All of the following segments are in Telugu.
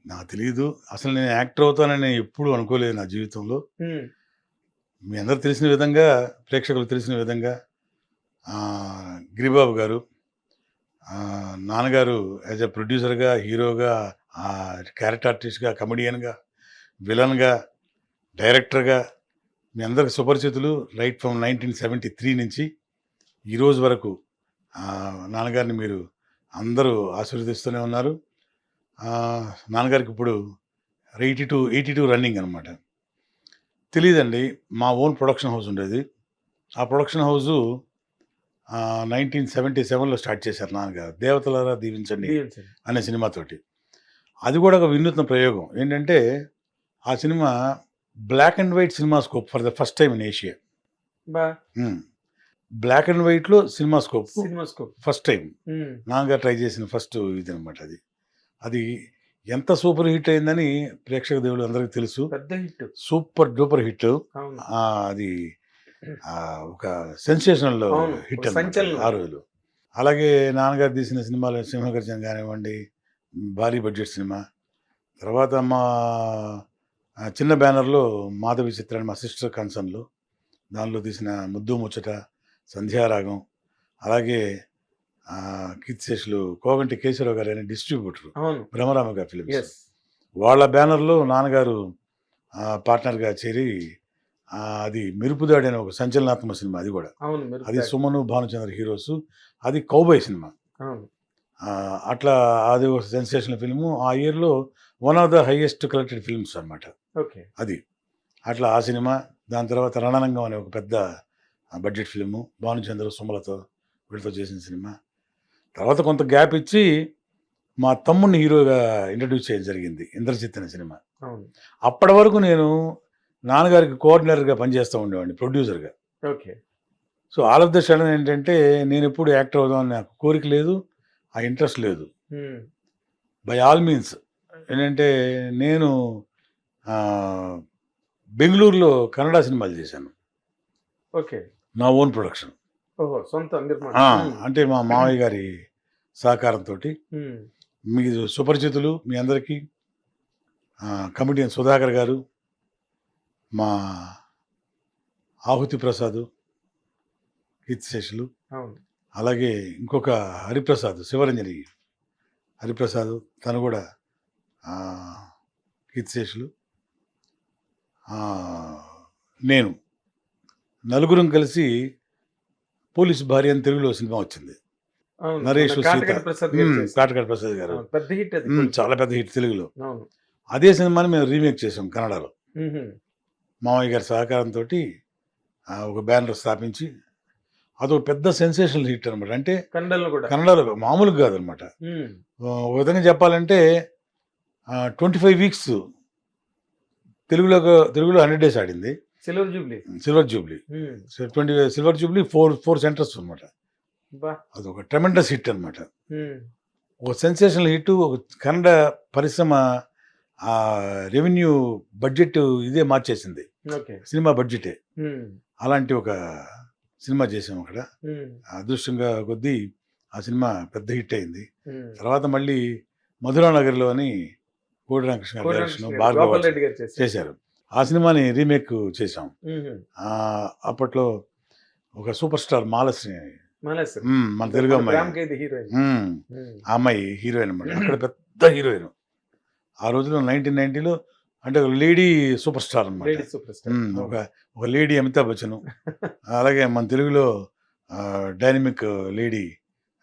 నాకు తెలీదు. అసలు నేను యాక్టర్ అవుతానని ఎప్పుడూ అనుకోలేదు నా జీవితంలో. హ్మ్. మీ అందరికి తెలిసిన విధంగా, ప్రేక్షకులకు తెలిసిన విధంగా 'గిరిబాబు' గారు, నాన్నగారు యాజ్ ఎ ప్రొడ్యూసర్‌గా, హీరోగా, క్యారెక్టర్ ఆర్టిస్ట్‌గా, కమెడియన్‌గా, విలన్‌గా, డైరెక్టర్‌గా మీ అందరికి సుపరిచితులు. రైట్ ఫ్రమ్ 1973 నుంచి ఈ రోజు వరకు నాన్నగారిని మీరు అందరూ ఆశీర్వదిస్తూనే ఉన్నారు. నాన్నగారికి ఇప్పుడు 82 రన్నింగ్ అనమాట. తెలీదండి. మా ఓన్ ప్రొడక్షన్ హౌస్ ఉండేది. ఆ ప్రొడక్షన్ హౌసు 1977లో స్టార్ట్ చేశారు నాన్నగారు. 'దేవతలారా దీవించండి' దీవించండి. అనే సినిమాతోటి. అది కూడా ఒక వినూత్న ప్రయోగం. ఏంటంటే ఆ cinema black and white cinemascope for the first time in Asia. బా బ్లాక్ అండ్ వైట్‌లో cinemascope cinemascope. First time. Hmm. నాన్నగారు ట్రై చేసిన ఫస్ట్ ఇదనమాట అది. అది ఎంత సూపర్ హిట్ అయిందని ప్రేక్షక దేవుళ్ళు అందరికీ తెలుసు. పెద్ద హిట్. Super duper hit. అవును. అది ఒక సెన్సేషనల్ అవును. హిట్ ఒక అనమాట సంచలనం. ఆ రోజుల్లో. అలాగే నాన్నగారు తీసిన సినిమాలు 'సింహగర్జన' కానివ్వండి, భారీ బడ్జెట్ సినిమా. తర్వాత మా చిన్న బ్యానర్‌లో 'మాధవి చిత్రాన్ని' మా సిస్టర్ కన్సర్న్‌లో దానిలో తీసిన 'ముద్దు ముచ్చట', 'సంధ్యారాగం', అలాగే కీర్తిశేషులు కోగంటి కేశవరావు గారని డిస్ట్రిబ్యూటర్ అవును. బ్రహ్మరామ గారి ఫిలిమ్స్. యెస్. వాళ్ళ బ్యానర్‌లో నాన్నగారు పార్ట్నర్‌గా చేరి అది 'మెరుపుదాడి' అనే ఒక సంచలనాత్మక సినిమా అది గూడా. అవును. అది మెరుపుదాడి. సుమను, భానుచంద్ర హీరోస్. అది కౌబాయ్ సినిమా. అవును. అట్లా అది ఒక సెన్సేషనల్ ఫిల్ము. ఆ ఇయర్‌లో one of the highest collected films అనమాట ఓకే. అది. అట్లా ఆ సినిమా. దాని తర్వాత 'రణరంగం' అనే ఒక పెద్ద బడ్జెట్ ఫిల్ము. భానుచంద్ర, సుమలతో వీళ్ళతో చేసిన సినిమా. తర్వాత కొంత గ్యాప్ ఇచ్చి మా తమ్ముడిని హీరోగా ఇంట్రొడ్యూస్ చేయడం జరిగింది 'ఇంద్రజిత్' అనే సినిమా. అవును. అప్పటి వరకు నేను నాన్నగారికి కోఆర్డినేటర్‌గా పనిచేస్తూ ఉండేవాడిని ప్రొడ్యూసర్‌గా. Okay. So, all of the sudden ఏంటంటే నేనెప్పుడు యాక్టర్ అవుదామని నాకు కోరిక లేదు. ఆ ఇంట్రెస్ట్ లేదు. హ్మ్. బై ఆల్ మీన్స్ ఏంటంటే నేను ఆహ్, బెంగుళూరులో కన్నడ సినిమాలు చేశాను. ఓకే. నా ఓన్ ప్రొడక్షన్. ఓహో! సొంత నిర్మాణ. ఆ! హ్మ్. అంటే మా మామయ్య గారి సహకారంతోటి. హ్మ్. మీకు సుపరిచితులు మీ అందరికీ కమెడియన్ సుధాకర్ గారు, మా ఆహుతి ప్రసాద్, కీర్తిశేషులు. అవును. అలాగే ఇంకొక హరిప్రసాద్, శివరంజని హరిప్రసాద్ తను కూడా ఆహ్, కీర్తిశేషులు. నేను నలుగురం కలిసి 'పోలీసు భార్య' అని తెలుగులో సినిమా వచ్చింది. అవును. మన నరేష్, సీత. కాటగడ ప్రసాద్ గారు చేశారు. కాటకాడ ప్రసాద్ గారు. అవును. పెద్ద హిట్ అది. పులుసు. చాలా పెద్ద హిట్ తెలుగులో. అవును. అదే సినిమాని మేము రీమేక్ చేసాం కన్నడలో. హుహు. మామయ్య గారి సహకారంతోటి ఒక బ్యానర్ స్థాపించి అదొక పెద్ద సెన్సేషనల్ హిట్ అనమాట. అంటే కన్నడలో కూడా. కన్నడలో మామూలుగా కాదనమాట. హ్మ్. ఒక విధంగా చెప్పాలంటే 25 వీక్స్ తెలుగులో 100 డేస్ ఆడింది. Silver Jubilee. Silver Jubilee. హ్మ్. సిల్వర్ జూబ్లీ 4 సెంటర్స్ అనమాట. అబ్బా! అదొక ట్రెమెండస్ హిట్ అనమాట. హ్మ్. ఒక సెన్సేషనల్ హిట్. ఒక కన్నడ పరిశ్రమ రెవెన్యూ బడ్జెట్ ఇదే మార్చేసింది. ఓకే. సినిమా బడ్జెటే. హ్మ్. అలాంటి ఒక సినిమా చేసాం అక్కడ. హ్మ్. అదృష్టంగా కొద్దీ ఆ సినిమా పెద్ద హిట్ అయింది. హ్మ్. తర్వాత మళ్ళీ 'మధురానగర్‌లో' అని కోడి రామకృష్ణ గారి కోడి డైరెక్షన్, రామకృష్ణ గారు, భార్గవ గోపాల్ రెడ్డి గారు చేశారు. చేశారు. ఆ సినిమాని రీమేక్ చేశాం. హుహు. అప్పట్లో ఒక సూపర్ స్టార్ మాలశ్రీ మానేశారు. మన తెలుగు మన అమ్మాయి. 'ప్రేమ ఖైదీ' హీరోయిన్. హ్మ్. హ్మ్. ఆ అమ్మాయి హీరోయిన్ అనమాట. అక్కడ పెద్ద హీరోయిన్. ఆ రోజుల్లో 1990లో అంటే ఒక లేడీ సూపర్ స్టార్ అనమాట. Lady super star. ఒక అవును. ఒక లేడీ అమితాబ్ బచ్చన్. అలాగే మన తెలుగులో డైనమిక్ లేడీ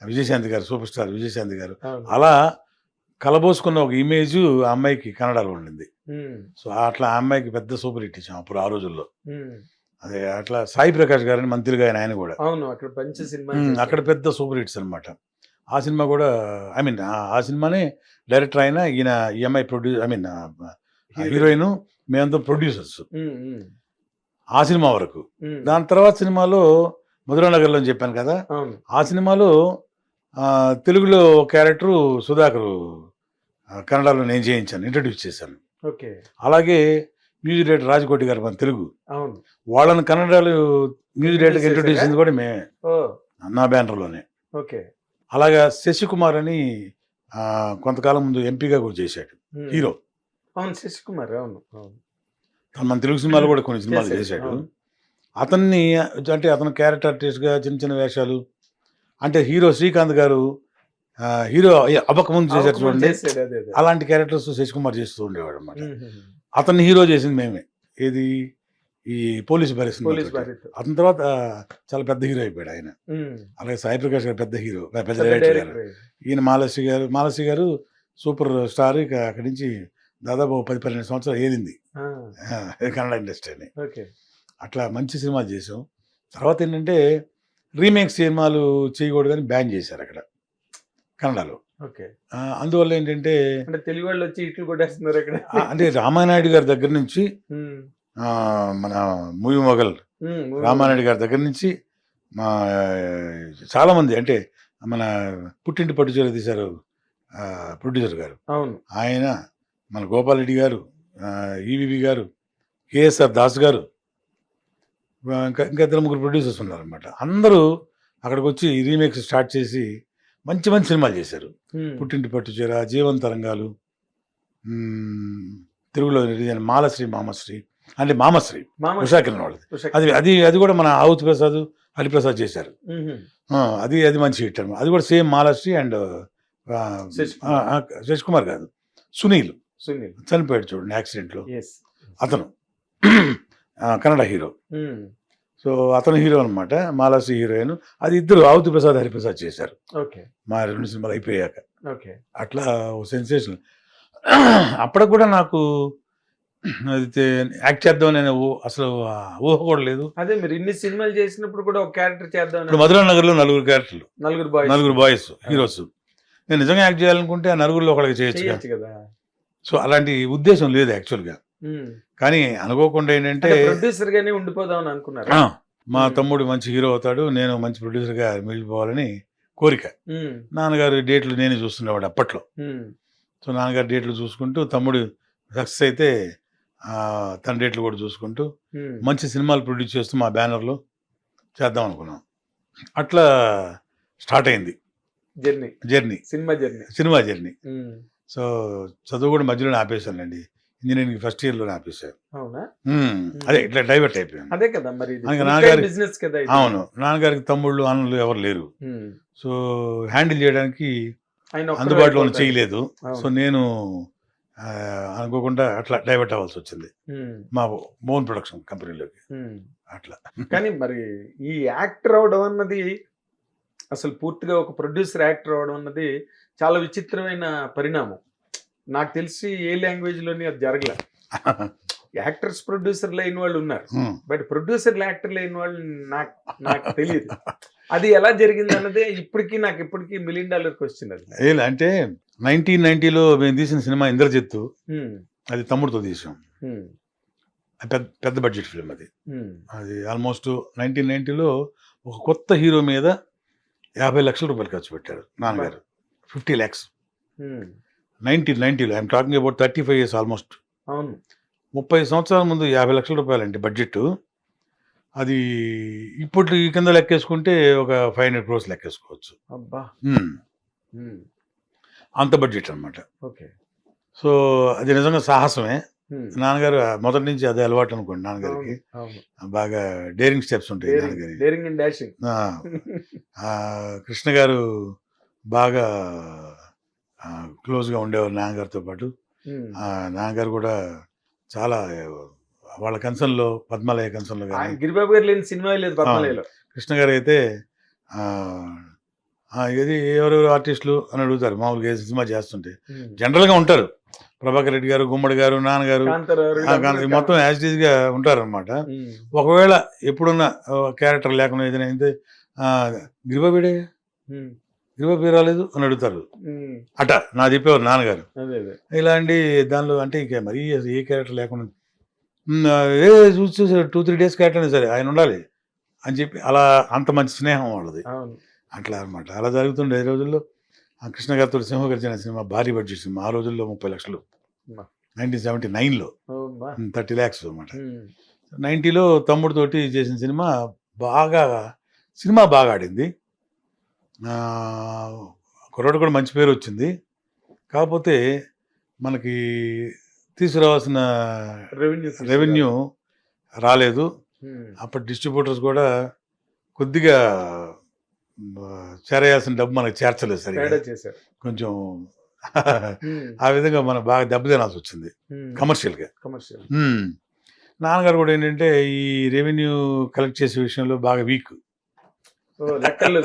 విజయశాంతి గారు, సూపర్ స్టార్ విజయశాంతి గారు. అవును. అలా కలబోసుకున్న ఒక ఇమేజు ఆ అమ్మాయికి కన్నడలో ఉండింది. హ్మ్. సో, అట్లా ఆ అమ్మాయికి పెద్ద సూపర్ హిట్ ఇచ్చాం అప్పుడు ఆ రోజుల్లో. హ్మ్. అదే అట్లా సాయి ప్రకాష్ గారని మన తెలుగు ఆయన గూడా. అవును. అక్కడ మంచి సినిమాలు చేశారు. అక్కడ పెద్ద సూపర్ హిట్స్ అనమాట. ఆ సినిమా గూడా ఐ మీన్ ఆ సినిమానే డైరెక్టర్ ఆయన, ఈయన ఈ అమ్మాయి హీరోయిను మేమందరం ప్రొడ్యూసర్స్. హ్మ్. హ్మ్. ఆ సినిమా వరకు. హ్మ్. దాని తర్వాత సినిమాలో 'మధురానగర్‌లో' అని చెప్పాను కదా! అవును. ఆ సినిమాలో తెలుగులో క్యారెక్టరు సుధాకరు కన్నడలో నేను చేయించాను. ఇంట్రొడ్యూస్ చేశాను. ఓకే. అలాగే మ్యూజిక్ డైరెక్టర్ రాజకోటి గారు మన తెలుగు. అవును. వాళ్ళని కన్నడలో మ్యూజిక్ డైరెక్టర్‌గా ఇంట్రొడ్యూస్ చేశారా? చేసింది కూడా మేమే. ఓహ్! నా బ్యానర్‌లోనే. ఓకే. అలాగా 'శశికుమార్' అని కొంతకాలం ముందు ఎంపీగా కూడా చేశాడు హీరో. అవును శశికుమార్, అవును అవును మన తెలుగు సినిమాలు కూడా కొన్ని సినిమాలు చేశాడు. అవును. అతన్ని అంటే అతను క్యారెక్టర్ ఆర్టిస్ట్గా చిన్న చిన్న వేషాలు, అంటే హీరో శ్రీకాంత్ గారు హీరో అవ్వకముందు చేశారు అవకముందు చూడండి, చేసాడు, అదే అదే. అలాంటి క్యారెక్టర్స్ శశికుమార్ చేస్తూ ఉండేవాడు అనమాట. ఉమ్. అతన్ని హీరో చేసింది మేమే. ఏది ఈ పోలీసు భరిస్తుంది. పోలీస్ భార్యతో. అతని తర్వాత చాలా పెద్ద హీరో అయిపోయాడు ఆయన. అలాగే సాయి ప్రకాష్ గారు పెద్ద హీరో, పెద్ద డైరెక్టర్ గారు. ఈయన మాలశ్రీ గారు సూపర్ స్టార్. ఇక అక్కడి నుంచి దాదాపు 10-12 సంవత్సరాలు ఏలింది కన్నడ ఇండస్ట్రీని. అట్లా మంచి సినిమాలు చేసాం. తర్వాత ఏంటంటే రీమేక్ సినిమాలు చేయకూడదని బ్యాన్ చేశారు అక్కడ కన్నడలో. అందువల్ల ఏంటంటే తెలుగు వాళ్ళు వచ్చి ఇట్లు కొట్టేస్తున్నారు అక్కడ. అంటే రామానాయుడు గారి దగ్గర నుంచి మన మూవీ మొగల్ రామానాయుడు గారి దగ్గర నుంచి మా చాలామంది, అంటే మన పుట్టింటి పట్టుచీర తీశారు ప్రొడ్యూసర్ గారు, అవును ఆయన, మన గోపాల్ రెడ్డి గారు, ఈవీవి గారు, కేఎస్ఆర్ దాస్ గారు, ఇంకా 2-3 ప్రొడ్యూసర్స్ ఉన్నారనమాట. అందరూ అక్కడికి వచ్చి రీమేక్స్ స్టార్ట్ చేసి మంచి మంచి సినిమాలు చేశారు. పుట్టింటి పట్టుచీర, జీవన్ తరంగాలు, తెలుగులో మామశ్రీ అంటే మామశ్రీ ఉషా కిరణ్ వాళ్ళది. అది కూడా మన ఆవుతి ప్రసాద్, హరిప్రసాద్ చేశారు. అది మంచి హిట్ అనమాట. అది కూడా సేమ్ మాలశ్రీ అండ్ శశికుమార్ కాదు, సునీల్ చనిపోయాడు చూడండి యాక్సిడెంట్లో. అతను కన్నడ హీరో. సో అతను హీరో అనమాట, మాలాశ్రీ హీరోయిన్. అది ఇద్దరు ఆవుతి ప్రసాద్, హరిప్రసాద్ చేశారు మా 2 సినిమాలు అయిపోయాక. అట్లా సెన్సేషన్. అప్పటికి కూడా నాకు అది యాక్ట్ చేద్దాం నేను అసలు ఊహ కూడా లేదు. అదే మీరు ఇన్ని సినిమాలు చేసినప్పుడు కూడా ఒక క్యారెక్టర్ చేద్దాం. ఇప్పుడు మధురా నగర్లో 4 క్యారెక్టర్లు, 4 బాయ్స్ హీరోస్. నేను నిజంగా యాక్ట్ చేయాలనుకుంటే ఆ 4 ఒకరికి చేయొచ్చు కదా. సో అలాంటి ఉద్దేశం లేదు యాక్చువల్గా. కానీ అనుకోకుండా ఏంటంటే ప్రొడ్యూసర్ గానే ఉండిపోదాం అని అనుకున్నారు. మా తమ్ముడు మంచి హీరో అవుతాడు, నేను మంచి ప్రొడ్యూసర్గా మిగిలిపోవాలని కోరిక. నాన్నగారు డేట్లు నేనే చూస్తుండేవాడు అప్పట్లో. సో నాన్నగారు డేట్లు చూసుకుంటూ, తమ్ముడు సక్సెస్ అయితే తన డేట్లు కూడా చూసుకుంటూ మంచి సినిమాలు ప్రొడ్యూస్ చేస్తూ మా బ్యానర్లో చేద్దాం అనుకున్నాం. అట్లా స్టార్ట్ అయింది జర్నీ, సినిమా జర్నీ. సో చదువు కూడా మధ్యలోనే ఆపేశానండి. Engineering first ఇయర్లోనే ఆపేశాను. అదే ఇట్లా డైవర్ట్ అయిపోయాను. అదే కదా మరి బిజినెస్ కదా. అవును, నాన్నగారికి తమ్ముళ్ళు అన్నలు ఎవరు లేరు. సో హ్యాండిల్ చేయడానికి అందుబాటులో చేయలేదు. సో నేను అనుకోకుండా అట్లా డైవర్ట్ అవ్వాల్సి వచ్చింది మా ఓన్ ప్రొడక్షన్ కంపెనీలోకి. అట్లా. కానీ మరి ఈ యాక్టర్ అవడం అన్నది, అసలు పూర్తిగా ఒక ప్రొడ్యూసర్ యాక్టర్ అవడం అన్నది చాలా విచిత్రమైన పరిణామం. నాకు తెలిసి ఏ లాంగ్వేజ్ లోని అది జరగలే. యాక్టర్స్ ప్రొడ్యూసర్లు అయిన వాళ్ళు ఉన్నారు, బట్ ప్రొడ్యూసర్లు యాక్టర్లు అయిన వాళ్ళు నాకు తెలియదు. అది ఎలా జరిగింది అన్నదే ఇప్పటికీ $1 మిలియన్ క్వశ్చన్. అది అంటే 1990లో మేము తీసిన సినిమా ఇంద్రజిత్తు, అది తమ్ముడితో తీసాం. పెద్ద బడ్జెట్ ఫిల్మ్ అది. అది ఆల్మోస్ట్ 1990లో ఒక కొత్త హీరో మీద 50 లక్షల రూపాయలు ఖర్చు పెట్టారు నాన్నగారు. 50 lakhs 1990లో. I'm talking about 35 years almost. 30 సంవత్సరాల ముందు 50 లక్షల రూపాయలు అంటే బడ్జెట్. అది ఇప్పుడు ఈ కింద లెక్కేసుకుంటే ఒక 500 crores లెక్కేసుకోవచ్చు. అంత బడ్జెట్ అనమాట. సో అది నిజంగా సాహసమే. నాన్నగారు మొదటి నుంచి అదే అలవాటు అనుకోండి. నాన్నగారికి బాగా డేరింగ్ స్టెప్స్ ఉంటాయి నాన్నగారి. కృష్ణ గారు బాగా క్లోజ్గా ఉండేవారు నాన్నగారితో పాటు. నాన్నగారు కూడా చాలా వాళ్ళ కన్సర్న్లో, పద్మాలయ కన్సర్న్లో కానీ, గిరిబాబు గారు లేని సినిమా లేదు పద్మాలయలో. కృష్ణ గారు అయితే ఇది ఎవరెవరు ఆర్టిస్టులు అని అడుగుతారు మామూలుగా సినిమా చేస్తుంటే. జనరల్గా ఉంటారు, ప్రభాకర్ రెడ్డి గారు, గుమ్మడి గారు, నాన్నగారు, మొత్తం యాజ్ ఇట్ ఈజ్ గా ఉంటారనమాట. ఒకవేళ ఎప్పుడున్న క్యారెక్టర్ లేకుండా ఏదైనా అయితే గిరిబాబుడే గిరిబాబు రాలేదు అని అడుగుతారు. అట నా చెప్పేవారు నాన్నగారు. ఇలాంటి దానిలో అంటే ఇక మరీ ఏ క్యారెక్టర్ లేకుండా చూసి 2-3 days క్యారెక్టర్ అయినా సరే ఆయన ఉండాలి అని చెప్పి అలా అంత మంచి స్నేహం వాళ్ళది. అట్లా అనమాట. అలా జరుగుతుండే రోజుల్లో. కృష్ణ గారితో సింహగర్జన సినిమా భారీ బడ్జెట్ సినిమా. ఆ రోజుల్లో 30 లక్షలు 1979లో 30 lakhs అనమాట. 90లో తమ్ముడితోటి చేసిన సినిమా బాగా ఆడింది. కుర్రాడు కూడా మంచి పేరు వచ్చింది. కాకపోతే మనకి తీసుకురావాల్సిన రెవెన్యూ రాలేదు. అప్పటి డిస్ట్రిబ్యూటర్స్ కూడా కొద్దిగా చేరేయాల్సిన డబ్బు మనకి చేర్చలేదు సరిగ్గా. చేశారు కొంచెం ఆ విధంగా మనం బాగా దెబ్బతినాల్సి వచ్చింది కమర్షియల్గా. కమర్షియల్. నాన్నగారు కూడా ఏంటంటే ఈ రెవెన్యూ కలెక్ట్ చేసే విషయంలో బాగా వీక్. లెక్కల్లో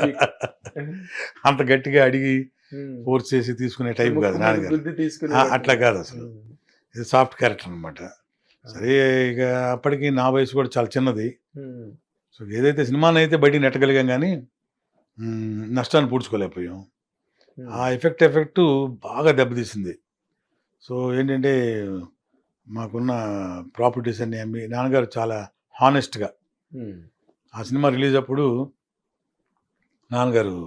అంత గట్టిగా అడిగి ఫోర్స్ చేసి తీసుకునే టైప్ కాదు నాన్నగారు. అట్లా కాదు అసలు. ఇది సాఫ్ట్ క్యారెక్టర్ అనమాట. సరే ఇక అప్పటికి నా వయసు కూడా చాలా చిన్నది. సో ఏదైతే సినిమాని అయితే బయటికి నెట్టగలిగాం కానీ నష్టాన్ని పూడ్చుకోలేకపోయాం. ఆ ఎఫెక్ట్ బాగా దెబ్బతీసింది. సో ఏంటంటే మాకున్న ప్రాపర్టీస్ అన్ని అమ్మి నాన్నగారు చాలా హానెస్ట్గా ఆ సినిమా రిలీజ్ అప్పుడు నాన్నగారు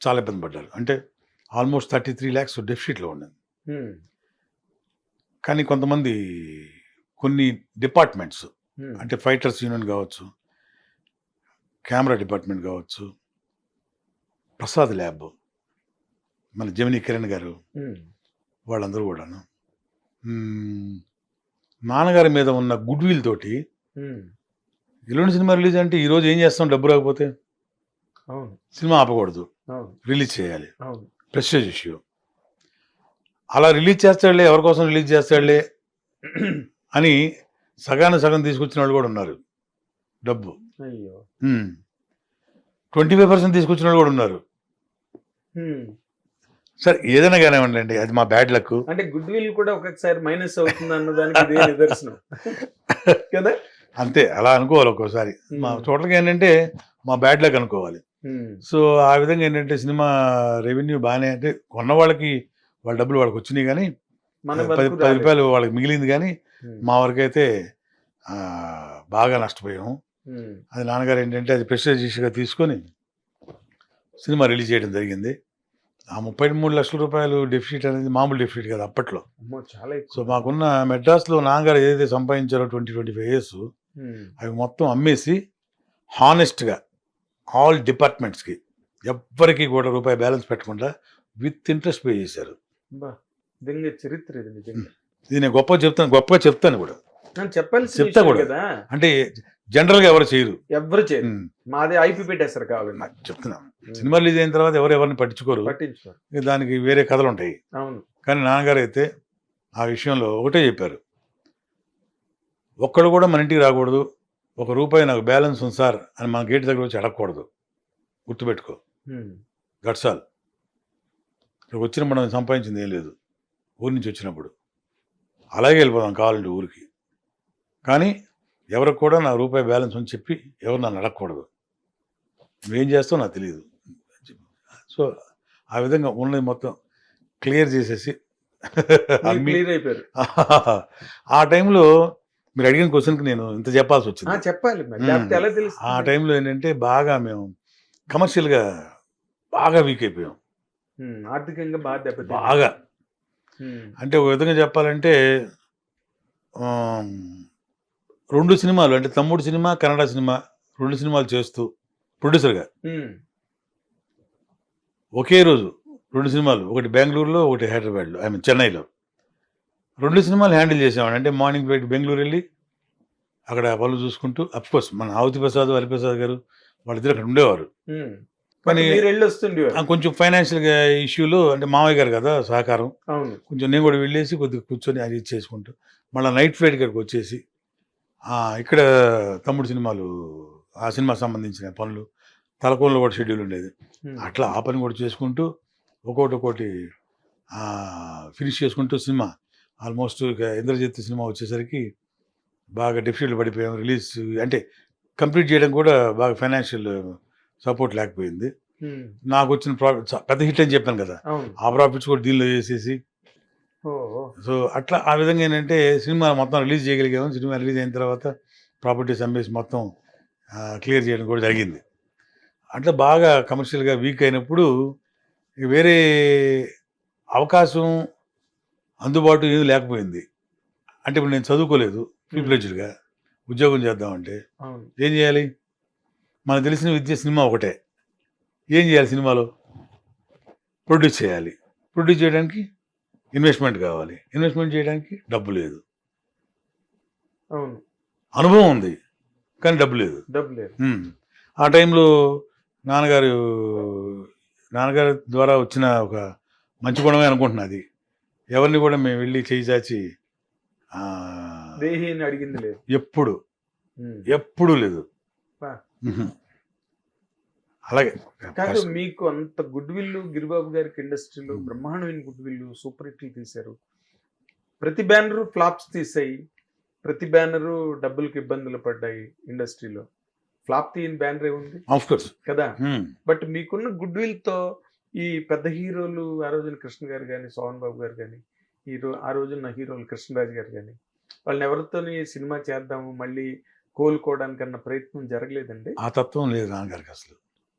చాలా ఇబ్బంది పడ్డారు. అంటే ఆల్మోస్ట్ 33 lakhs డెఫిసిట్లో ఉన్నది. కానీ కొంతమంది కొన్ని డిపార్ట్మెంట్స్ అంటే ఫైటర్స్ యూనియన్ కావచ్చు, కెమెరా డిపార్ట్మెంట్ కావచ్చు, ప్రసాద్ ల్యాబ్, మన జమినీ కిరణ్ గారు, వాళ్ళందరూ కూడాను నాన్నగారి మీద ఉన్న గుడ్ విల్ తోటి ఎల్లుండి సినిమా రిలీజ్ అంటే ఈరోజు ఏం చేస్తాం, డబ్బు రాకపోతే సినిమా ఆపకూడదు, రిలీజ్ చేయాలి, ప్రెస్టేజ్ ఇష్యూ. అలా రిలీజ్ చేస్తాడులే, ఎవరి కోసం రిలీజ్ చేస్తాడులే అని సగం తీసుకొచ్చిన వాళ్ళు కూడా ఉన్నారు. డబ్బు 25% తీసుకొచ్చిన వాళ్ళు కూడా ఉన్నారు. సరే ఏదైనా కానివ్వండి, అది మా బ్యాడ్ లక్. అంటే గుడ్ విల్ కూడా ఒక్కొక్కసారి మైనస్ అవుతుంది అన్నదానికి నిదర్శనం కదా. అంతే, అలా అనుకోవాలి ఒక్కోసారి. మా టోటల్గా ఏంటంటే మా బ్యాడ్ లక్ అనుకోవాలి. సో ఆ విధంగా ఏంటంటే సినిమా రెవెన్యూ బాగానే, అంటే కొన్న వాళ్ళకి వాళ్ళ డబ్బులు వాళ్ళకి వచ్చినాయి కానీ 10 రూపాయలు వాళ్ళకి మిగిలింది. కానీ మా వరకైతే బాగా నష్టపోయాము. అది నాన్నగారు ఏంటంటే అది ప్రెస్టేజ్ ఇష్యూగా తీసుకొని సినిమా రిలీజ్ చేయడం జరిగింది. ఆ 33 లక్షల రూపాయలు డెఫిసిట్ అనేది మామూలు డెఫిసిట్ కదా అప్పట్లో. సో మాకున్న మెడ్రాస్లో నాన్నగారు ఏదైతే సంపాదించారో 20-25 years అవి మొత్తం అమ్మేసి హానెస్ట్గా ఆల్ డిపార్ట్మెంట్స్కి ఎవ్వరికి కూడా రూపాయి బ్యాలెన్స్ పెట్టకుండా విత్ ఇంట్రెస్ట్ పే చేశారు. చరిత్ర ఇది నేను గొప్పగా చెప్తాను కూడా, చెప్తా కూడా. అంటే జనరల్గా ఎవరు చేయరు. మాది ఐపీ పెట్టేస్తారు కావాలి చెప్తున్నాను. సినిమా రిలీజ్ అయిన తర్వాత ఎవరిని పట్టించుకోరు, దానికి వేరే కథలు ఉంటాయి. కానీ నాన్నగారు అయితే ఆ విషయంలో ఒకటే చెప్పారు, ఒక్కడు కూడా మన ఇంటికి రాకూడదు, 1 రూపాయి నాకు బ్యాలెన్స్ ఉంది సార్ అని మన గేట్ దగ్గర వచ్చి అడగకూడదు, గుర్తుపెట్టుకో, గట్సాల్. ఇక్కడికి వచ్చిన మనం సంపాదించింది ఏం లేదు, ఊరి నుంచి వచ్చినప్పుడు అలాగే వెళ్ళిపోదాం కావాలంటే ఊరికి. కానీ ఎవరికి కూడా నా రూపాయి బ్యాలెన్స్ అని చెప్పి ఎవరు నన్ను అడగకూడదు, నువ్వేం చేస్తావు నాకు తెలియదు. సో ఆ విధంగా ఉన్నది మొత్తం క్లియర్ చేసేసి అయిపోయారు. ఆ టైంలో మీరు అడిగిన క్వశ్చన్కి నేను ఇంత చెప్పాల్సి వచ్చింది. చెప్పాలి. ఆ టైంలో ఏంటంటే బాగా మేము కమర్షియల్గా బాగా వీక్ అయిపోయాం, ఆర్థికంగా బాగా. అంటే ఒక విధంగా చెప్పాలంటే 2 సినిమాలు, అంటే తమ్ముడు సినిమా, కన్నడ సినిమా, 2 సినిమాలు చేస్తూ ప్రొడ్యూసర్గా ఒకే రోజు 2 సినిమాలు, ఒకటి బెంగళూరులో, ఒకటి హైదరాబాద్లో, చెన్నైలో 2 సినిమాలు హ్యాండిల్ చేసేవాడు. అంటే మార్నింగ్ ఫ్లైట్ బెంగళూరు వెళ్ళి అక్కడ పనులు చూసుకుంటూ, అఫ్కోర్స్ మన ఆవుతి ప్రసాద్, హరిప్రసాద్ గారు వాళ్ళిద్దరు అక్కడ ఉండేవారు. కానీ కొంచెం ఫైనాన్షియల్గా ఇష్యూలు, అంటే మామయ్య గారు కదా సహకారం, కొంచెం నేను కూడా వెళ్ళేసి కొద్దిగా కూర్చొని అది చేసుకుంటూ మళ్ళీ నైట్ ఫ్లైట్ ఇక్కడికి వచ్చేసి ఇక్కడ తమ్ముడు సినిమాలు, ఆ సినిమా సంబంధించిన పనులు, తలకోనలో కూడా షెడ్యూల్ ఉండేది, అట్లా ఆ పని కూడా చేసుకుంటూ ఒక్కొక్కటి ఫినిష్ చేసుకుంటూ సినిమా ఆల్మోస్ట్ ఇక ఇంద్రజిత్ సినిమా వచ్చేసరికి బాగా డెఫిసిట్లు పడిపోయాం. రిలీజ్ అంటే కంప్లీట్ చేయడం కూడా బాగా ఫైనాన్షియల్ సపోర్ట్ లేకపోయింది. నాకు వచ్చిన ప్రాఫిట్స్ పెద్ద హిట్ అని చెప్పాను కదా, ఆ ప్రాఫిట్స్ కూడా దీనిలో వేసేసి, సో అట్లా ఆ విధంగా ఏంటంటే సినిమా మొత్తం రిలీజ్ చేయగలిగాము. సినిమా రిలీజ్ అయిన తర్వాత ప్రాపర్టీస్ అమ్మేసి మొత్తం క్లియర్ చేయడం కూడా జరిగింది. అట్లా బాగా కమర్షియల్గా వీక్ అయినప్పుడు వేరే అవకాశం అందుబాటు ఏది లేకపోయింది. అంటే ఇప్పుడు నేను చదువుకోలేదు, ఫుల్ ఫ్లెడ్జ్డ్గా ఉద్యోగం చేద్దామంటే ఏం చేయాలి? మనకు తెలిసిన విద్య సినిమా ఒకటే. ఏం చేయాలి? సినిమాలో ప్రొడ్యూస్ చేయాలి. ప్రొడ్యూస్ చేయడానికి ఇన్వెస్ట్మెంట్ కావాలి. ఇన్వెస్ట్మెంట్ చేయడానికి డబ్బు లేదు. అవును. అనుభవం ఉంది, కానీ డబ్బు లేదు. డబ్బు లేదు. ఆ టైంలో నాన్నగారు ద్వారా వచ్చిన ఒక మంచి గుణమే అనుకుంటున్నా అది. ఎవరిని కూడా మేము వెళ్ళి చేయి చాచి దేహి అని అడిగింది లేదు. ఎప్పుడు లేదు. వా. అలాగే కాదు, మీకు అంత గుడ్ విల్ గిరిబాబు గారికి ఇండస్ట్రీలో బ్రహ్మాండమైన గుడ్ విల్, సూపర్ హిట్లు తీశారు. ప్రతి బ్యానరు ఫ్లాప్స్ తీసాయి, ప్రతి బ్యానరు డబ్బులకు ఇబ్బందులు పడ్డాయి. ఇండస్ట్రీలో ఫ్లాప్ తీయని బ్యానర్ ఏముంది ఆఫ్ కోర్స్ కదా. బట్ మీకున్న గుడ్ విల్ తో ఈ పెద్ద హీరోలు, ఆ రోజున కృష్ణ గారు కానీ, సోహన్ బాబు గారు కానీ, ఆ రోజున హీరోలు కృష్ణరాజు గారు కానీ, వాళ్ళని ఎవరితోని సినిమా చేద్దాము మళ్ళీ కోలుకోవడానికన్నా ప్రయత్నం జరగలేదండి. ఆ తత్వం లేదు నాన్నగారికి. అసలు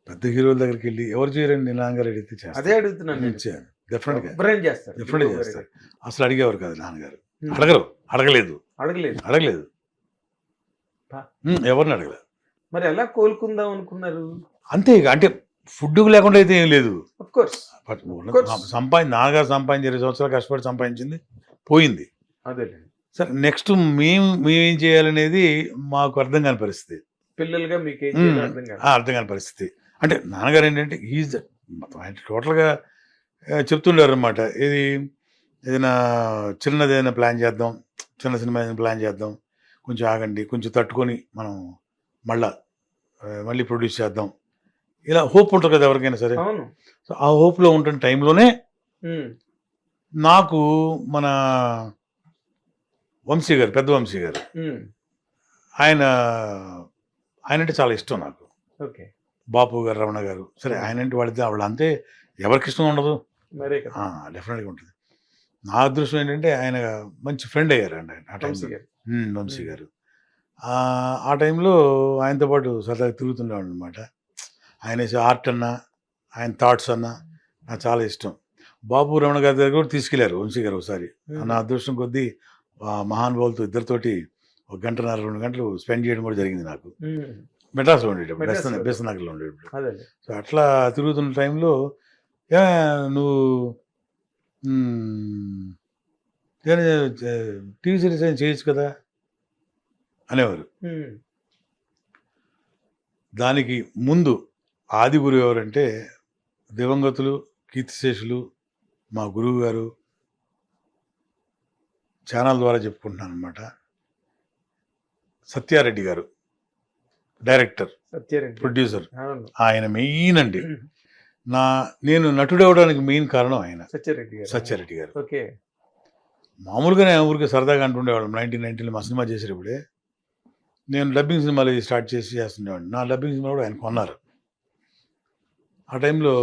పెద్ద హీరోల దగ్గరికి వెళ్ళి ఎవరు చేయరండి, నాన్నగారు అడిగితే చేస్తారు. అదే అడుగుతున్నాను. డెఫినెట్గా చేస్తారు. అసలు అడిగేవారు కాదు నాన్నగారు. అడగలేదు. ఎవరిని అడగలేదు. మరి ఎలా కోలుకుందాం అనుకున్నారు? అంతే, అంటే ఫుడ్ లేకుండా అయితే ఏం లేదు. నాన్నగారు సంపాదించి 20 సంవత్సరాలు కష్టపడి సంపాదించింది పోయింది. అదే సరే, నెక్స్ట్ మేమేం చేయాలనేది మాకు అర్థం కాని పరిస్థితి. పిల్లలుగా మీకు అర్థం కాని పరిస్థితి. అంటే నాన్నగారు ఏంటంటే టోటల్గా చెప్తుండారు అనమాట. ఏదైనా చిన్నదేదైనా ప్లాన్ చేద్దాం, చిన్న సినిమా ఏదైనా ప్లాన్ చేద్దాం, కొంచెం ఆగండి, కొంచెం తట్టుకొని మనం మళ్ళీ ప్రొడ్యూస్ చేద్దాం. ఇలా హోప్ ఉంటుంది కదా ఎవరికైనా సరే. సో ఆ హోప్లో ఉంటున్న టైంలోనే నాకు మన వంశీ గారు, పెద్ద వంశీ గారు, ఆయన అంటే చాలా ఇష్టం నాకు. బాపు గారు, రమణ గారు, సరే ఆయన అంటే వాళ్ళంతే ఎవరికి ఇష్టం ఉండదు, డెఫినెట్గా ఉంటుంది. నా అదృష్టం ఏంటంటే ఆయన మంచి ఫ్రెండ్ అయ్యారు అండి ఆ టైంలో, వంశీ గారు. ఆ టైంలో ఆయనతో పాటు సరదాగా తిరుగుతుండేవాడు అనమాట. ఆయన ఆర్ట్ అన్నా, ఆయన థాట్స్ అన్నా నాకు చాలా ఇష్టం. బాపు, రమణ గారి దగ్గర కూడా తీసుకెళ్లారు వంశీ గారు ఒకసారి. నా అదృష్టం కొద్దీ మహానుభావులతో ఇద్దరితోటి 1 గంటన్నర 2 గంటలు స్పెండ్ చేయడం కూడా జరిగింది నాకు. మెడ్రాస్లో ఉండేటప్పుడు, బెస్తనగర్లో ఉండేటప్పుడు. సో అట్లా తిరుగుతున్న టైంలో నువ్వు టీవీ సిరీస్ ఏం చేయొచ్చు కదా అనేవారు. దానికి ముందు ఆది గురువు ఎవరంటే దివంగతులు, కీర్తిశేషులు, మా గురువు గారు, ఛానల్ ద్వారా చెప్పుకుంటున్నాను అనమాట, సత్యారెడ్డి గారు, డైరెక్టర్, ప్రొడ్యూసర్. ఆయన మెయిన్ అండి. నేను నటుడు అవడానికి మెయిన్ కారణం ఆయన, సత్యారెడ్డి గారు. మామూలుగానే ఊరికి సరదాగా అంటుండేవాళ్ళం. 1990లో మా సినిమా చేసేటప్పుడే నేను డబ్బింగ్ సినిమాలు స్టార్ట్ చేస్తుండేవాడిని. నా డబ్బింగ్ సినిమా కూడా ఆయన కొన్నారు. ఆ టైంలో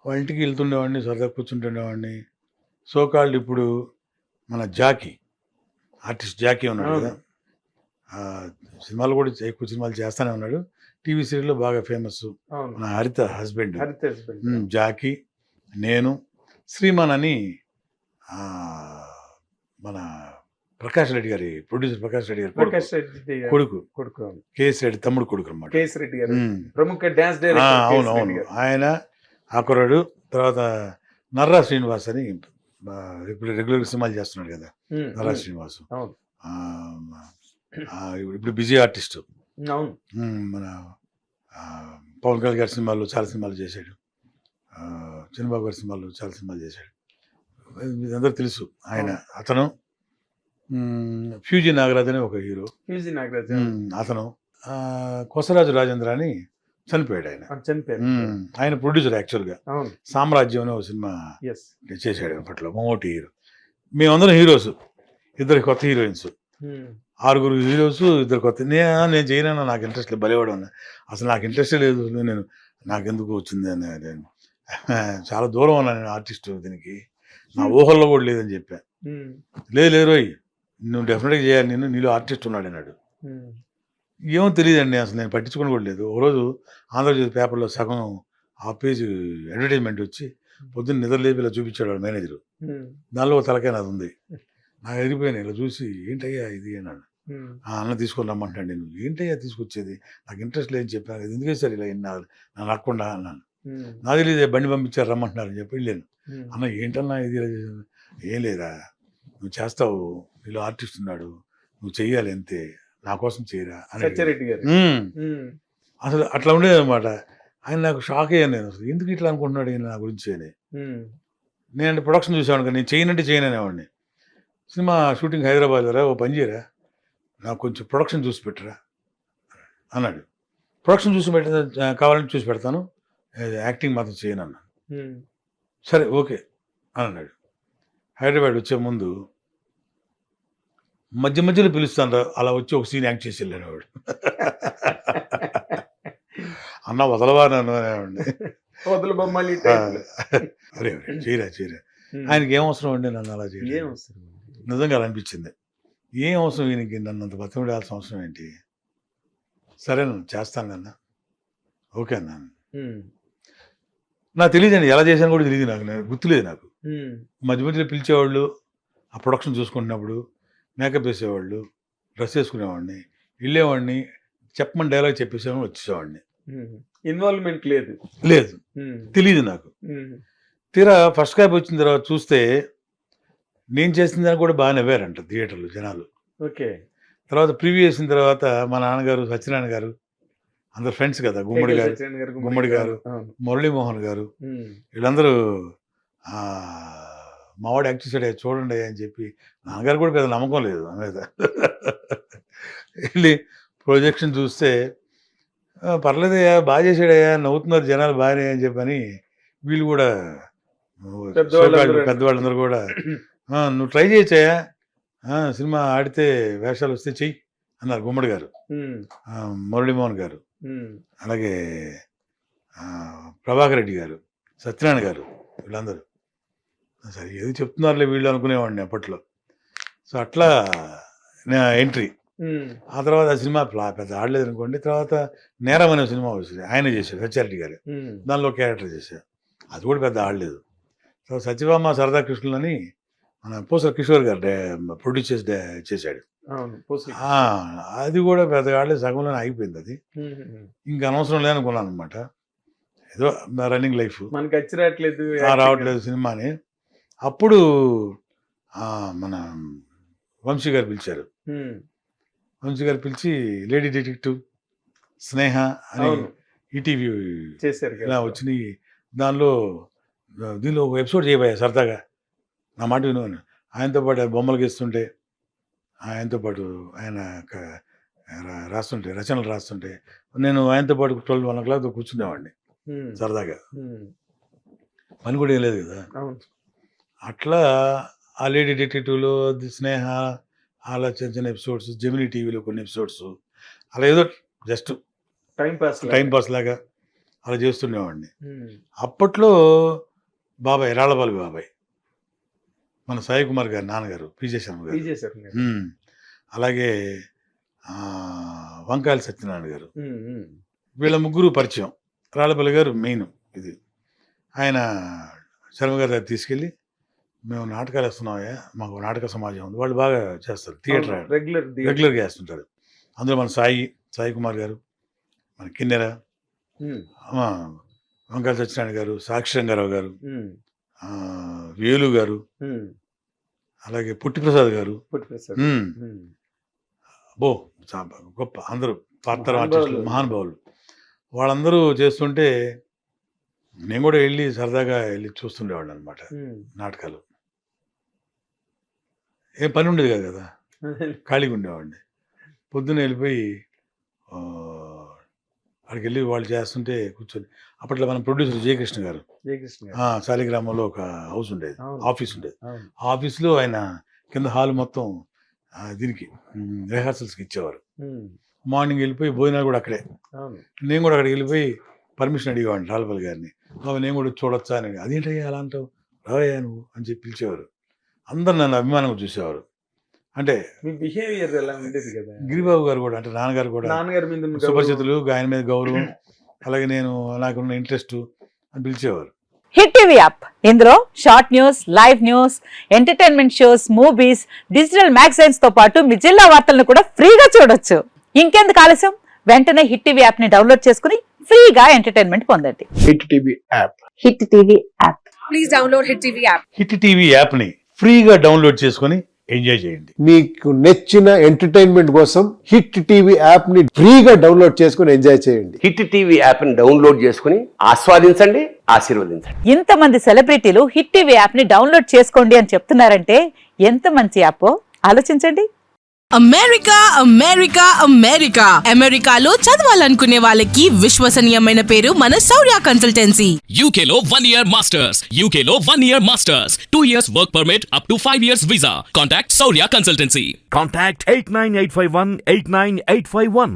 వాళ్ళ ఇంటికి వెళ్తుండేవాడిని, సరదా కూర్చుంటుండేవాడిని. సోకాల్డ్ ఇప్పుడు మన జాకీ, ఆర్టిస్ట్ జాకీ ఉన్నాడు కదా, సినిమాలు కూడా ఎక్కువ సినిమాలు చేస్తూనే ఉన్నాడు. టీవీ సీరియల్లో బాగా ఫేమస్. మన హరిత హస్బెండ్ జాకీ, నేను, శ్రీమాన్ అని మన ప్రకాష్ రెడ్డి గారి ప్రొడ్యూసర్, ప్రకాష్ రెడ్డి గారి కొడుకు, కేఎస్ రెడ్డి తమ్ముడు కొడుకు అనమాట. అవును. ఆయన ఆకురాడు. తర్వాత నర్రా శ్రీనివాస్ అని ఇప్పుడు రెగ్యులర్ సినిమాలు చేస్తున్నాడు కదా, నర్రా శ్రీనివాస్. ఇప్పుడు బిజీ ఆర్టిస్ట్. మన పవన్ కళ్యాణ్ గారి సినిమాలు చాలా సినిమాలు చేశాడు, చంద్రబాబు గారి సినిమాలు చాలా సినిమాలు చేశాడు. అందరూ తెలుసు ఆయన. అతను ఫ్యూజీ నాగరాజ్ అని ఒక హీరో, అతను కొసరాజు రాజేంద్ర అని చనిపోయాడు. ఆయన ప్రొడ్యూసర్. యాక్చువల్గా సామ్రాజ్యం అనే ఒక సినిమా చేశాడు అప్పట్లో, మమ్మూటి హీరో. మేమందరం హీరోస్, 2 కొత్త హీరోయిన్స్, 6 హీరోస్, 2 కొత్త. నేను చేయను, నాకు ఇంట్రెస్ట్ లేదు, బలివాడు అన్న. అసలు నాకు ఇంట్రెస్టే లేదు, నాకెందుకు వచ్చింది అని. చాలా దూరం ఉన్నాను నేను ఆర్టిస్ట్, దీనికి నా ఊహల్లో కూడా లేదని చెప్పా. లేదు రోయ్, నువ్వు డెఫినెట్గా చేయాలి, నీలో ఆర్టిస్ట్ ఉన్నాడు అన్నాడు. ఏమో తెలియదండి, అసలు నేను పట్టించుకుని కూడా లేదు. ఒకరోజు ఆంధ్రజ్యోతి పేపర్లో సగం ఆ పేజ్ అడ్వర్టైజ్మెంట్ వచ్చి పొద్దున్న నిద్రలేపి ఇలా చూపించాడు వాడు మేనేజరు. దానిలో తలకాయ నాది ఉంది. నాకు ఎదిరిపోయాను. ఇలా చూసి ఏంటయ్యా ఇది అన్నాడు. అన్న తీసుకొని రమ్మంటాడు. నేను ఏంటయ్యా తీసుకొచ్చేది, నాకు ఇంట్రెస్ట్ లేదని చెప్పాను, ఎందుకే సార్ ఇలా నాకు రాకుండా అన్నాను. నాకు తెలియదు బండి పంపించారు రమ్మంటున్నారు అని చెప్పి వెళ్ళాను. అన్న ఏంటన్నా ఇది ఇలా చేశాను. ఏం లేదా నువ్వు చేస్తావు, వీళ్ళు ఆర్టిస్ట్ ఉన్నాడు, నువ్వు చెయ్యాలి అంతే, నా కోసం చేయరా అని. సత్యారెడ్డి గారు అసలు అట్లా ఉండేది అనమాట. ఆయన నాకు షాక్ అయ్యాను నేను, అసలు ఎందుకు ఇట్లా అనుకుంటున్నాడు ఈయన నా గురించి అని. నేను ప్రొడక్షన్ చూసాను కదా, నేను చేయనంటే చేయను అనేవాడిని. సినిమా షూటింగ్ హైదరాబాద్ రా, ఓ పని చేయరా, నాకు కొంచెం ప్రొడక్షన్ చూసి పెట్టరా అన్నాడు. ప్రొడక్షన్ చూసి కావాలంటే చూసి పెడతాను, యాక్టింగ్ మాత్రం చేయను అన్నాను. సరే ఓకే అని అన్నాడు. హైదరాబాద్ వచ్చే ముందు మధ్య మధ్యలో పిలుస్తాను, అలా వచ్చి ఒక సీన్ యాక్ట్ చేసి వెళ్ళాను వాడు. అన్న వదలవా నన్ను అనేవాడిని. అరే చేయరా చేయరా, ఆయనకి ఏం అవసరం అండి నన్ను అలా చేయడం. నిజంగా అలా అనిపించింది. ఏం అవసరం ఈయనకి నన్ను అంత బతిమలాడాల్సిన అవసరం ఏంటి. సరే నన్ను చేస్తాను అన్న, ఓకే అన్నాను. నాకు తెలియదండి ఎలా చేశాను కూడా తెలియదు, నాకు గుర్తులేదు. నాకు మధ్య మధ్యలో పిలిచేవాళ్ళు, ఆ ప్రొడక్షన్ చూసుకుంటున్నప్పుడు మేకప్ వేసేవాళ్ళు, డ్రెస్ వేసుకునేవాడిని, వెళ్ళేవాడిని, చెప్పమని డైలాగ్ చెప్పేసేవాడిని, వచ్చేసేవాడిని. ఇన్వాల్వ్మెంట్ లేదు, తెలియదు నాకు. తీరా ఫస్ట్ క్యాప్ వచ్చిన తర్వాత చూస్తే నేను చేసిన దానికి కూడా బాగా నవ్వారంట థియేటర్లో జనాలు. ఓకే. తర్వాత ప్రివ్యూ వేసిన తర్వాత మా నాన్నగారు, సత్యనారాయణ గారు, అందరు ఫ్రెండ్స్ కదా, గుమ్మడి గారు, మురళీమోహన్ గారు, వీళ్ళందరూ మావాడు యాక్ట్ చేశాడు చూడండి అని చెప్పి, నాన్నగారు కూడా పెద్ద నమ్మకం లేదు నా మీద. వెళ్ళి ప్రొజెక్షన్ చూస్తే పర్లేదయ్యా, బాగా చేశాడయ్యా, నవ్వుతున్నారు జనాలు బాగానే అని చెప్పని, వీళ్ళు కూడా పెద్దవాళ్ళందరూ కూడా నువ్వు ట్రై చేయొచ్చాయా, సినిమా ఆడితే వేషాలు వస్తే చెయ్యి అన్నారు. గుమ్మడి గారు, మురళీమోహన్ గారు, అలాగే ప్రభాకర్ రెడ్డి గారు, సత్యనారాయణ గారు, వీళ్ళందరూ సరే ఏది చెప్తున్నారులే వీళ్ళు అనుకునేవాడిని అప్పట్లో. సో అట్లా ఎంట్రీ. ఆ తర్వాత ఆ సినిమా పెద్ద ఆడలేదు అనుకోండి. తర్వాత నేరం అనే సినిమా వచ్చింది, ఆయన చేశారు, సత్యారెడ్డి గారు, దానిలో క్యారెక్టర్ చేశారు, అది కూడా పెద్ద ఆడలేదు. తర్వాత సత్యభామ సరదా కృష్ణులు అని మన పోసల కిషోర్ గారు ప్రొడ్యూస్ చేశాడు, అది కూడా పెద్ద ఆడలేదు, సగంలోనే ఆగిపోయింది అది. ఇంకా అనవసరం లేదనుకున్నాను అనమాట, ఏదో రన్నింగ్ లైఫ్ రావట్లేదు సినిమాని. అప్పుడు మన వంశీ గారు పిలిచారు. వంశీ గారు పిలిచి లేడీ డిటెక్టివ్, స్నేహ అని ఈటీవీ ఇలా వచ్చినాయి, దీనిలో ఒక ఎపిసోడ్ చేయబోయా సరదాగా, నా మాట విను. ఆయనతో పాటు బొమ్మలు గీస్తుంటే, ఆయనతో పాటు ఆయన రాస్తుంటే, రచనలు రాస్తుంటే, నేను ఆయనతో పాటు 12-1 o'clock కూర్చునేవాడిని సరదాగా, పని కూడా ఏం లేదు కదా. అట్లా ఆ లేడీ డిటెక్టివ్లో, స్నేహ, అలా చిన్న చిన్న ఎపిసోడ్స్, జెమినీ టీవీలో కొన్ని ఎపిసోడ్స్, అలా ఏదో జస్ట్ టైం పాస్ లాగా అలా చేస్తుండేవాడిని. అప్పట్లో బాబాయ్, రాళ్ళబాలి బాబాయ్, మన సాయి కుమార్ గారు నాన్నగారు, పిజే శర్మ గారు, అలాగే వంకాయల సత్యనారాయణ గారు, వీళ్ళ ముగ్గురు పరిచయం. రాళ్ళబాలి గారు మెయిన్ ఇది. ఆయన శర్మ గారి దగ్గర తీసుకెళ్ళి, మేము నాటకాలు వేస్తున్నామయ్యా, మాకు నాటక సమాజం ఉంది, వాళ్ళు బాగా చేస్తారు, థియేటర్ రెగ్యులర్గా వేస్తుంటారు. అందులో మన సాయి కుమార్ గారు, మన కిన్నెర, వంకాయ సత్యనారాయణ గారు, సాక్షి రంగారావు గారు, వేలు గారు, అలాగే పుట్టిప్రసాద్ గారు, గొప్ప అందరూ పాత్ర ఆర్టిస్టులు, మహానుభావులు. వాళ్ళందరూ చేస్తుంటే నేను కూడా వెళ్ళి సరదాగా వెళ్ళి చూస్తుండేవాడిని అనమాట నాటకాలు. ఏం పని ఉండేది కాదు కదా, ఖాళీగా ఉండేవాడిని. పొద్దున్న వెళ్ళిపోయి అక్కడికి వెళ్ళి వాళ్ళు చేస్తుంటే కూర్చొని, అప్పట్లో మన ప్రొడ్యూసర్ జయకృష్ణ గారు శాలిగ్రామంలో ఒక హౌస్ ఉండేది, ఆఫీస్ ఉండేది. ఆ ఆఫీస్లో ఆయన కింద హాల్ మొత్తం దీనికి రిహార్సల్స్కి ఇచ్చేవారు. మార్నింగ్ వెళ్ళిపోయి భోజనాలు కూడా అక్కడే. నేను కూడా అక్కడికి వెళ్ళిపోయి పర్మిషన్ అడిగేవాడిని రాళ్ళపల్లి గారిని, నేను కూడా చూడొచ్చా అని. అదేంటయ్యా అలా అంటావు, రావయ్యా నువ్వు అని చెప్పి పిలిచేవారు. అందరు నన్ను అభిమానంగా చూసేవారు. అంటే బిహేవియర్ ఎలా ఉండేది కదా. గిరిబాబు గారు కూడా, అంటే నాన్నగారు కూడా సుపరిచితులు, ఆయన మీద గౌరవం, అలాగే నేను నాకున్న ఇంట్రెస్ట్ అని పిలిచేవారు. హిట్ టీవీ యాప్, ఇందులో short news, live news, entertainment shows, movies, digital magazines తో పాటు మీ జిల్లా వార్తలను కూడా ఫ్రీగా చూడొచ్చు. ఇంకెందుకు ఆలస్యం, వెంటనే హిట్ టీవీ యాప్ ని డౌన్లోడ్ చేసుకుని ఫ్రీగా ఎంటర్టైన్మెంట్ పొందండి. Hit TV app. Hit TV app. Please download Hit TV app. Hit TV యాప్ని ఫ్రీగా డౌన్లోడ్ చేసుకొని ఎంజాయ్ చేయండి. మీకు నచ్చిన ఎంటర్టైన్మెంట్ కోసం హిట్ టీవీ యాప్ ని ఫ్రీగా డౌన్లోడ్ చేసుకుని ఎంజాయ్ చేయండి. హిట్ టీవీ యాప్ని డౌన్లోడ్ చేసుకుని ఆస్వాదించండి, ఆశీర్వదించండి. ఇంతమంది సెలబ్రిటీలు హిట్ టీవీ యాప్ ని డౌన్లోడ్ చేసుకోండి అని చెప్తున్నారంటే ఎంత మంచి యాప్ ఆలోచించండి. అమెరికా అమెరికా అమెరికా అమెరికాలో చదవాలనుకునే వాళ్ళకి విశ్వసనీయమైన పేరు మన శౌర్య consultancy. UK Law 1 Year Masters. UK Law 1 Year Masters. 2 years work permit up to 5 years visa. Contact Saurya Consultancy. Contact 89851 89851.